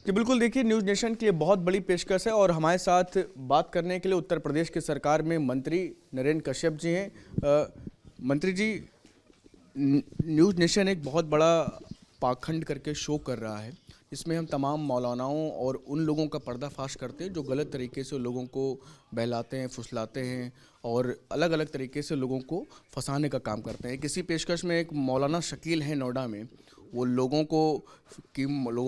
जी बिल्कुल, देखिए news nation की ये बहुत बड़ी पेशकश है और हमारे साथ बात करने के लिए उत्तर प्रदेश की सरकार में मंत्री नरेंद्र कश्यप जी हैं। मंत्री जी, न्यूज़ नेशन एक बहुत बड़ा पाखंड करके शो कर रहा है, इसमें हम तमाम मौलानाओं और उन लोगों का पर्दाफाश करते हैं जो गलत तरीके से लोगों को बहलाते हैं, फुसलाते हैं और अलग अलग तरीके से लोगों को फंसाने का काम करते हैं। किसी पेशकश में एक मौलाना शकील हैं नोएडा में, वो लोगों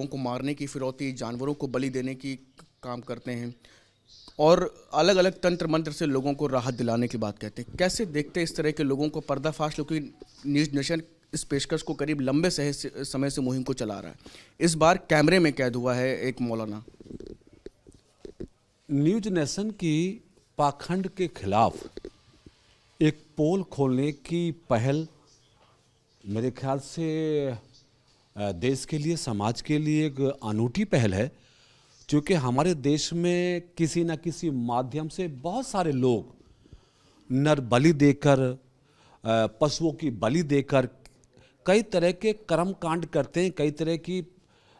को मारने की फिरौती, जानवरों को बलि देने की काम करते हैं और अलग अलग तंत्र मंत्र से लोगों को राहत दिलाने की बात कहते हैं। कैसे देखते हैं इस तरह के लोगों को पर्दाफाश? क्योंकि न्यूज़ नेशन इस पेशकश को करीब लंबे समय से मुहिम को चला रहा है। इस बार कैमरे में कैद हुआ है एक मौलाना। न्यूज नेशन की पाखंड के खिलाफ एक पोल खोलने की पहल मेरे ख्याल से देश के लिए, समाज के लिए एक अनूठी पहल है, क्योंकि हमारे देश में किसी न किसी माध्यम से बहुत सारे लोग नर बलि देकर, पशुओं की बलि देकर कई तरह के कर्म कांड करते हैं, कई तरह की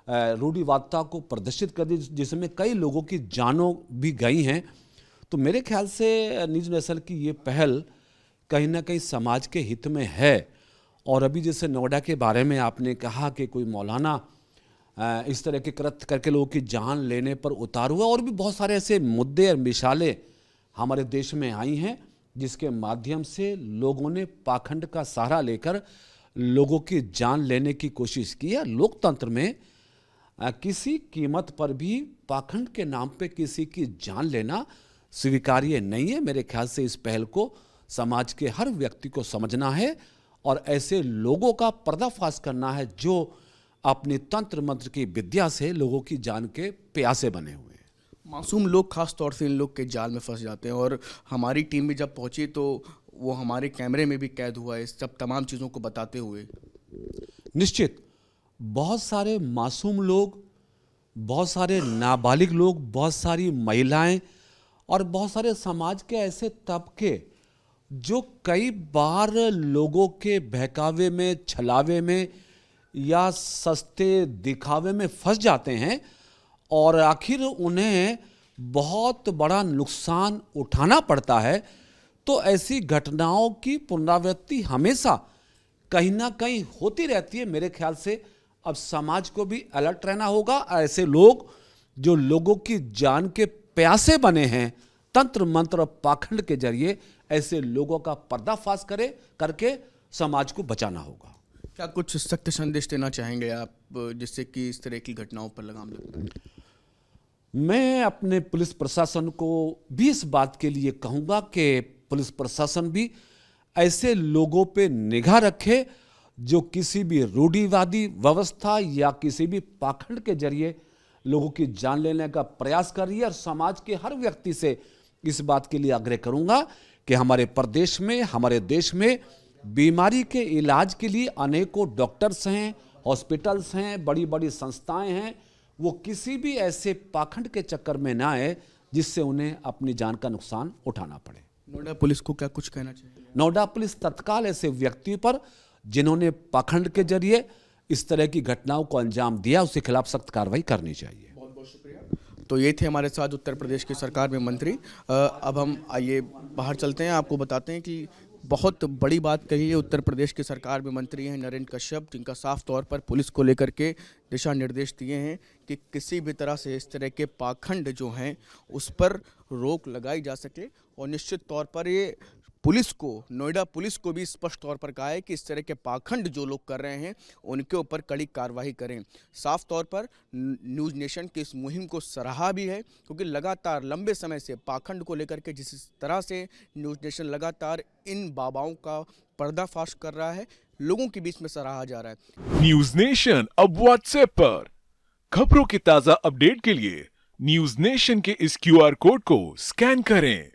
रूढ़िवादिता को प्रदर्शित कर दी, जिसमें कई लोगों की जानों भी गई हैं। तो मेरे ख्याल से न्यूज नेशन की ये पहल कहीं ना कहीं समाज के हित में है। और अभी जैसे नोएडा के बारे में आपने कहा कि कोई मौलाना इस तरह के कृत्य करके लोगों की जान लेने पर उतार हुआ, और भी बहुत सारे ऐसे मुद्दे और मिसालें हमारे देश में आई हैं जिसके माध्यम से लोगों ने पाखंड का सहारा लेकर लोगों की जान लेने की कोशिश की है। लोकतंत्र में किसी कीमत पर भी पाखंड के नाम पे किसी की जान लेना स्वीकार्य नहीं है। मेरे ख्याल से इस पहल को समाज के हर व्यक्ति को समझना है और ऐसे लोगों का पर्दाफाश करना है जो अपनी तंत्र मंत्र की विद्या से लोगों की जान के प्यासे बने हुए हैं। मासूम लोग खास तौर से इन लोग के जाल में फंस जाते हैं और हमारी टीम भी जब पहुंची तो वो हमारे कैमरे में भी कैद हुआ है इस सब तमाम चीज़ों को बताते हुए। निश्चित बहुत सारे मासूम लोग, बहुत सारे नाबालिग लोग, बहुत सारी महिलाएं और बहुत सारे समाज के ऐसे तबके जो कई बार लोगों के बहकावे में, छलावे में या सस्ते दिखावे में फंस जाते हैं और आखिर उन्हें बहुत बड़ा नुकसान उठाना पड़ता है। तो ऐसी घटनाओं की पुनरावृत्ति हमेशा कहीं ना कहीं होती रहती है। मेरे ख्याल से अब समाज को भी अलर्ट रहना होगा। ऐसे लोग जो लोगों की जान के प्यासे बने हैं तंत्र मंत्र और पाखंड के जरिए, ऐसे लोगों का पर्दाफाश करके समाज को बचाना होगा। क्या कुछ सख्त संदेश देना चाहेंगे आप जिससे कि इस तरह की घटनाओं पर लगाम लगता है? मैं अपने पुलिस प्रशासन को भी इस बात के लिए कहूँगा कि पुलिस प्रशासन भी ऐसे लोगों पे निगाह रखे जो किसी भी रूढ़िवादी व्यवस्था या किसी भी पाखंड के जरिए लोगों की जान लेने का प्रयास कर रही है। और समाज के हर व्यक्ति से इस बात के लिए आग्रह करूँगा कि हमारे प्रदेश में, हमारे देश में बीमारी के इलाज के लिए अनेकों डॉक्टर्स हैं, हॉस्पिटल्स हैं, बड़ी बड़ी संस्थाएं हैं। वो किसी भी ऐसे पाखंड के चक्कर में ना आए जिससे उन्हें अपनी जान का नुकसान उठाना पड़े। नोएडा पुलिस को क्या कुछ कहना चाहिए? नोएडा पुलिस तत्काल ऐसे व्यक्ति पर जिन्होंने पाखंड के जरिए इस तरह की घटनाओं को अंजाम दिया, उसके खिलाफ सख्त कार्रवाई करनी चाहिए। बहुत बहुत शुक्रिया। तो ये थे हमारे साथ उत्तर प्रदेश की सरकार में मंत्री। अब हम आइए बाहर चलते हैं, आपको बताते हैं कि बहुत बड़ी बात कही है उत्तर प्रदेश की सरकार में मंत्री हैं नरेंद्र कश्यप, जिनका साफ तौर पर पुलिस को लेकर के दिशा निर्देश दिए हैं कि किसी भी तरह से इस तरह के पाखंड जो हैं उस पर रोक लगाई जा सके। और निश्चित तौर पर ये पुलिस को, नोएडा पुलिस को भी स्पष्ट तौर पर कहा है कि इस तरह के पाखंड जो लोग कर रहे हैं उनके ऊपर कड़ी कार्रवाई करें। साफ तौर पर न्यूज़ नेशन की इस मुहिम को सराहा भी है, क्योंकि लगातार लंबे समय से पाखंड को लेकर के जिस तरह से न्यूज़ नेशन लगातार इन बाबाओं का पर्दाफाश कर रहा है, लोगों के बीच में सराहा जा रहा है। न्यूज़ नेशन अब व्हाट्सएप पर खबरों की ताजा अपडेट के लिए न्यूज़ नेशन के इस QR कोड को स्कैन करें।